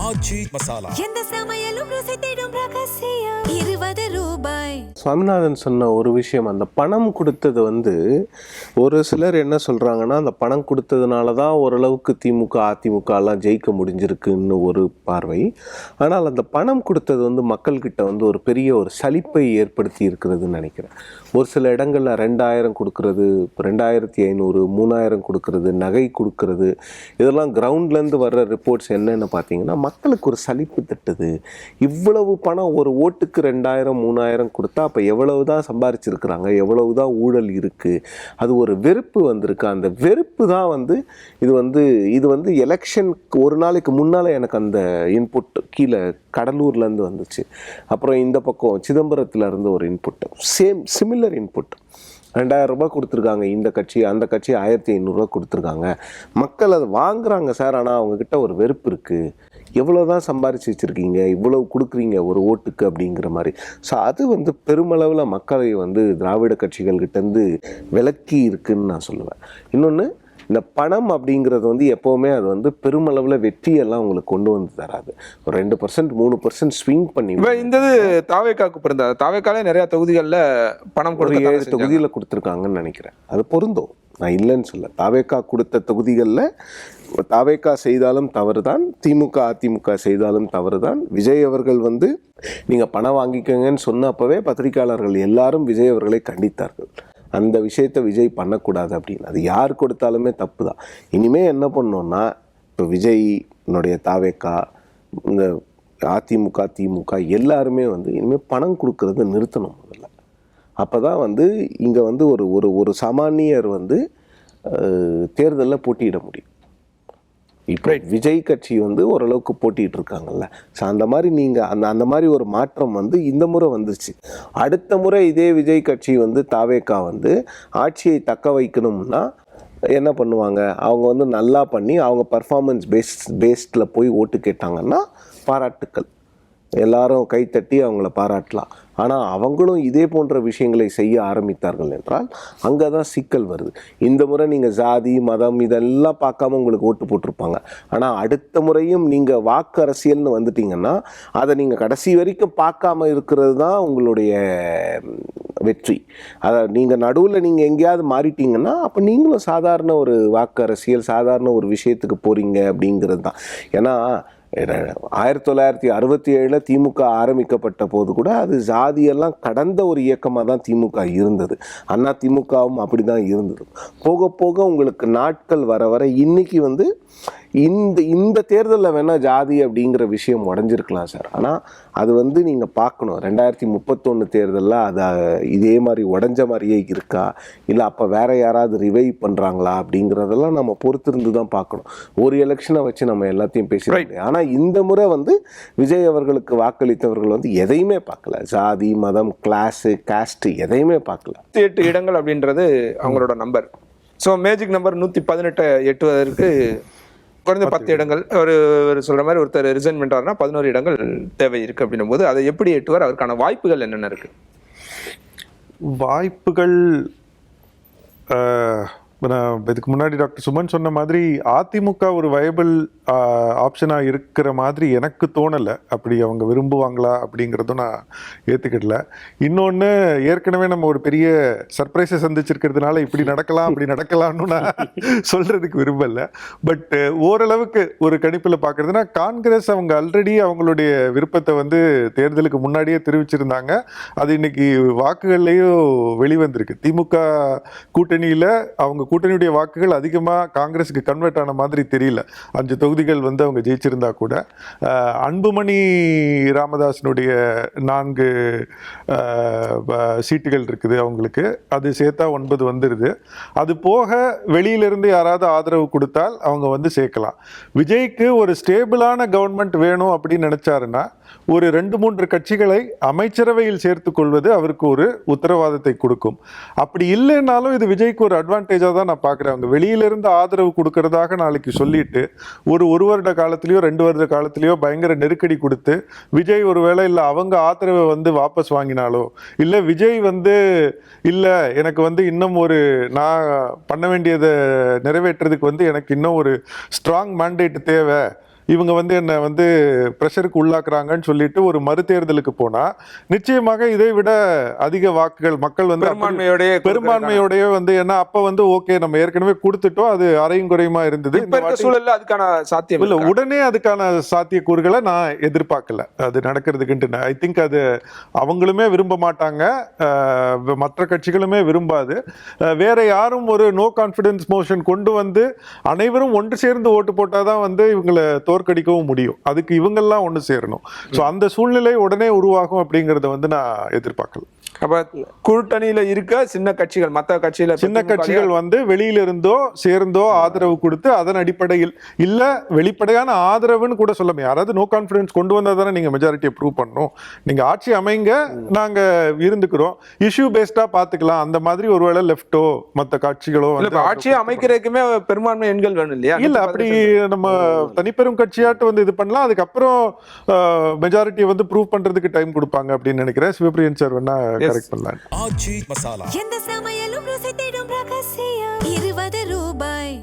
ஆச்சி மசாலா. எந்த சமையலும் ருசி தேடும் ரகசியம். 20 ரூபாய். சுவாமிநாதன் சொன்ன ஒரு விஷயம், அந்த பணம் கொடுத்தது ஒரு சிலர் என்ன சொல்கிறாங்கன்னா, அந்த பணம் கொடுத்ததுனால தான் ஓரளவுக்கு திமுக அதிமுகலாம் ஜெயிக்க முடிஞ்சிருக்குன்னு ஒரு பார்வை. ஆனால் அந்த பணம் கொடுத்தது மக்கள்கிட்ட ஒரு பெரிய ஒரு சலிப்பை ஏற்படுத்தி இருக்கிறதுன்னு நினைக்கிறேன். ஒரு சில இடங்களில் 2000 கொடுக்கறது, 2500, 3000 கொடுக்கறது, நகை கொடுக்கறது, இதெல்லாம் கிரவுண்ட்லேருந்து வர்ற ரிப்போர்ட்ஸ் என்னென்னு பார்த்தீங்கன்னா, மக்களுக்கு ஒரு சலிப்பு தட்டுது. இவ்வளவு பணம் ஒரு ஓட்டுக்கு 2000, 3000 கொடுத்தா அப்போ எவ்வளவு தான் சம்பாரிச்சிருக்கிறாங்க, எவ்வளவு தான் ஊழல் இருக்குது, அது ஒரு வெறுப்பு வந்திருக்கு. அந்த வெறுப்பு தான் இது எலெக்ஷன் ஒரு நாளைக்கு முன்னால் எனக்கு அந்த இன்புட் கீழே கடலூர்லேருந்து வந்துச்சு. அப்புறம் இந்த பக்கம் சிதம்பரத்தில் இருந்து ஒரு இன்புட், சிமிலர் இன்புட். 2000 ரூபாய் கொடுத்துருக்காங்க இந்த கட்சி, அந்த கட்சி 1500 கொடுத்துருக்காங்க. மக்கள் அதை வாங்குறாங்க சார். ஆனால் அவங்கக்கிட்ட ஒரு வெறுப்பு இருக்குது. எவ்வளோ தான் சம்பாரித்து வச்சுருக்கீங்க, இவ்வளவு கொடுக்குறீங்க ஒரு ஓட்டுக்கு அப்படிங்கிற மாதிரி. ஸோ அது பெருமளவில் மக்களை திராவிட கட்சிகள்கிட்டேருந்து விலக்கி இருக்குதுன்னு நான் சொல்லுவேன். இன்னொன்று, இந்த பணம் அப்படிங்கிறது எப்போவுமே அது பெருமளவில் வெற்றியெல்லாம் உங்களுக்கு கொண்டு வந்து தராது. ஒரு 2%, 3% ஸ்விங் பண்ணி இந்த தாவேக்காக்கு பிறந்த தாவேக்காலே நிறைய தொகுதிகளில் பணம் ஒரு 7 தொகுதியில் கொடுத்துருக்காங்கன்னு நினைக்கிறேன். அது பொருந்தும், நான் இல்லைன்னு சொல்ல. தாவேக்கா கொடுத்த தொகுதிகளில் தாவேக்கா செய்தாலும் தவறு தான், திமுக அதிமுக செய்தாலும் தவறு தான். விஜய் அவர்கள் நீங்கள் பணம் வாங்கிக்கங்கன்னு சொன்ன அப்போவே பத்திரிகையாளர்கள் எல்லாரும் விஜய் அவர்களை கண்டித்தார்கள். அந்த விஷயத்தை விஜய் பண்ணக்கூடாது அப்படின்னு. அது யார் கொடுத்தாலுமே தப்பு தான். இனிமேல் என்ன பண்ணோன்னா, இப்போ விஜய்னுடைய தாவேக்கா, இந்த அதிமுக திமுக எல்லாருமே இனிமேல் பணம் கொடுக்கறது நிறுத்தணும் முதல்ல. அப்போ தான் இங்கே ஒரு சாமானியர் தேர்தலில் போட்டியிட முடியும். இப்போ விஜய் கட்சி ஓரளவுக்கு போட்டிட்டு இருக்காங்கல்ல. ஸோ அந்த மாதிரி நீங்கள் அந்த மாதிரி ஒரு மாற்றம் இந்த முறை வந்துருச்சு. அடுத்த முறை இதே விஜய் கட்சி தாவேக்கா ஆட்சியை தக்க வைக்கணும்னா என்ன பண்ணுவாங்க? அவங்க நல்லா பண்ணி அவங்க பர்ஃபார்மன்ஸ் பேஸ்டில் போய் ஓட்டு கேட்டாங்கன்னா பாராட்டுக்கள், எல்லாரும் கைத்தட்டி அவங்கள பாராட்டலாம். ஆனால் அவங்களும் இதே போன்ற விஷயங்களை செய்ய ஆரம்பித்தார்கள் என்றால் அங்கே தான் சிக்கல் வருது. இந்த முறை நீங்கள் ஜாதி மதம் இதெல்லாம் பார்க்காம உங்களுக்கு ஓட்டு போட்டிருப்பாங்க. ஆனால் அடுத்த முறையும் நீங்கள் வாக்கு அரசியல்னு வந்துட்டீங்கன்னா அதை நீங்கள் கடைசி வரைக்கும் பார்க்காம இருக்கிறது தான் உங்களுடைய வெற்றி. அதை நீங்கள் நடுவில் நீங்கள் எங்கேயாவது மாறிட்டீங்கன்னா அப்போ நீங்களும் சாதாரண ஒரு வாக்கு அரசியல், சாதாரண ஒரு விஷயத்துக்கு போகிறீங்க அப்படிங்கிறது தான். ஏன்னா 1967 திமுக ஆரம்பிக்கப்பட்ட போது கூட அது ஜாதியெல்லாம் கடந்த ஒரு இயக்கமாக தான் திமுக இருந்தது. அண்ணா திமுகவும் அப்படி தான் இருந்தது. போக போக உங்களுக்கு நாட்கள் வர வர இன்னைக்கு இந்த தேர்தலில் வேணால் ஜாதி அப்படிங்கிற விஷயம் உடஞ்சிருக்கலாம் சார். ஆனால் அது நீங்கள் பார்க்கணும், 2031 தேர்தலில் அது இதே மாதிரி உடஞ்ச மாதிரியே இருக்கா, இல்லை அப்போ வேற யாராவது ரிவைவ் பண்ணுறாங்களா அப்படிங்கிறதெல்லாம் நம்ம பொறுத்திருந்து தான் பார்க்கணும். ஒரு எலெக்ஷனை வச்சு நம்ம எல்லாத்தையும் பேசிடுறோம். ஆனால் இந்த முறை விஜய் அவர்களுக்கு வாக்களித்தவர்கள் எதையுமே பார்க்கல. ஜாதி மதம் கிளாஸு காஸ்ட் எதையுமே பார்க்கல. 8 இடங்கள் அப்படின்றது அவங்களோட நம்பர். ஸோ மேஜிக் நம்பர் 118 எட்டுவதற்கு குறைந்த 10 இடங்கள் ஒரு சொல்ற மாதிரி ஒருத்தர் ரிசைன் பண்றாருன்னா 11 இடங்கள் தேவை இருக்கு அப்படின்னும் போது அதை எப்படி எட்டுவார்? அவருக்கான வாய்ப்புகள் என்னென்ன இருக்கு? வாய்ப்புகள் இதுக்கு முன்னாடி டாக்டர் சுமன் சொன்ன மாதிரி அதிமுக ஒரு வயபிள் ஆப்ஷனாக இருக்கிற மாதிரி எனக்கு தோணலை. அப்படி அவங்க விரும்புவாங்களா அப்படிங்கிறதும் நான் ஏற்றுக்கிடல. இன்னொன்று, ஏற்கனவே நம்ம ஒரு பெரிய சர்ப்ரைஸை சந்திச்சிருக்கிறதுனால இப்படி நடக்கலாம் அப்படி நடக்கலாம்னு நான் சொல்கிறதுக்கு விரும்பலை. பட் ஓரளவுக்கு ஒரு கணிப்பில் பார்க்குறதுனா காங்கிரஸ் அவங்க ஆல்ரெடி அவங்களுடைய விருப்பத்தை தேர்தலுக்கு முன்னாடியே தெரிவிச்சிருந்தாங்க. அது இன்னைக்கு வாக்குகள்லேயும் வெளிவந்திருக்கு. திமுக கூட்டணியில் அவங்க கூட்டணியுடைய வாக்குகள் அதிகமாக காங்கிரஸுக்கு கன்வெர்ட் ஆன மாதிரி தெரியல. 5 தொகுதிகள் அவங்க ஜெயிச்சிருந்தா கூட அன்புமணி ராமதாஸினுடைய 4 சீட்டுகள் இருக்குது அவங்களுக்கு, அது சேர்த்தா 9 வந்துடுது. அது போக வெளியிலிருந்து யாராவது ஆதரவு கொடுத்தால் அவங்க சேர்க்கலாம். விஜய்க்கு ஒரு ஸ்டேபிளான கவர்மெண்ட் வேணும் அப்படின்னு நினைச்சாருன்னா ஒரு 2-3 கட்சிகளை அமைச்சரவையில் சேர்த்துக் கொள்வது அவருக்கு ஒரு உத்தரவாதத்தை கொடுக்கும். அப்படி இல்லைன்னாலும் இது விஜய்க்கு ஒரு அட்வான்டேஜாக தான் நான் பார்க்குறேன். அவங்க வெளியிலிருந்து ஆதரவு கொடுக்கறதாக நாளைக்கு சொல்லிட்டு ஒரு வருட காலத்திலேயோ 2 வருட காலத்திலேயோ பயங்கர நெருக்கடி கொடுத்து விஜய் ஒருவேளை இல்லை அவங்க ஆதரவை வாபஸ் வாங்கினாலோ, இல்லை விஜய் இல்லை எனக்கு இன்னும் நான் பண்ண வேண்டியதை நிறைவேற்றுறதுக்கு எனக்கு இன்னும் ஒரு ஸ்ட்ராங் மேண்டேட் தேவை, இவங்க வந்து என்னை வந்து ப்ரெஷருக்கு உள்ளாக்குறாங்கன்னு சொல்லிட்டு ஒரு மறுதேர்தலுக்கு போனா நிச்சயமாக இதை விட அதிக வாக்குகள் மக்கள் வந்து பெரும்பான்மையோடய வந்து ஏன்னா அப்ப வந்து ஓகே நம்ம ஏற்கனவே கொடுத்துட்டோம், அது அரையும் குறையுமா இருந்தது. சூழல்ல அதுக்கான சாத்தியம் இல்ல, உடனே அதுக்கான சாத்தியக்கூறுகளை நான் எதிர்பார்க்கல அது நடக்கிறதுக்குன்ட்டு. ஐ திங்க் அது அவங்களுமே விரும்ப மாட்டாங்க, மற்ற கட்சிகளுமே விரும்பாது. வேற யாரும் ஒரு நோ கான்ஃபிடன்ஸ் மோஷன் கொண்டு வந்து அனைவரும் ஒன்று சேர்ந்து ஓட்டு போட்டாதான் வந்து இவங்களை தோற்கடிக்கவும் முடியும். அதுக்கு இவங்கெல்லாம் ஒன்று சேரணும். ஸோ அந்த சூழ்நிலை உடனே உருவாகும் அப்படிங்கறத வந்து நான் எதிர்பார்க்கல. அப்ப கூட்டணியில இருக்க சின்ன கட்சிகள், மற்ற சின்ன கட்சிகள் வந்து வெளியில இருந்தோ சேர்ந்தோ ஆதரவு கொடுத்து அதன் அடிப்படையில் இல்ல வெளிப்படையான ஆதரவுன்னு கூட சொல்ல முடியும். யாராவது நோ கான்ஃபிடன்ஸ் கொண்டு வந்தா தானே நீங்க மெஜாரிட்டியை ப்ரூவ் பண்ணணும். நீங்க ஆட்சி அமைங்க, நாங்க இருந்துக்கிறோம், இஷ்யூ பேஸ்டா பாத்துக்கலாம். அந்த மாதிரி ஒருவேளை லெப்டோ மற்ற கட்சிகளோ ஆட்சியை அமைக்கிறதுக்குமே பெரும்பான்மை எண்கள் வேணும் இல்லையா? இல்ல, அப்படி நம்ம தனிப்பெரும் கட்சியாட்டு வந்து இது பண்ணலாம். அதுக்கப்புறம் மெஜாரிட்டியை வந்து ப்ரூவ் பண்றதுக்கு டைம் கொடுப்பாங்க அப்படின்னு நினைக்கிறேன். சிவபிரியன் சார் வேணா கரெக்ட் பண்ணலாம். எந்த சமையலும் ருசி தேடும் ரகசியம் 20 ரூபாய்.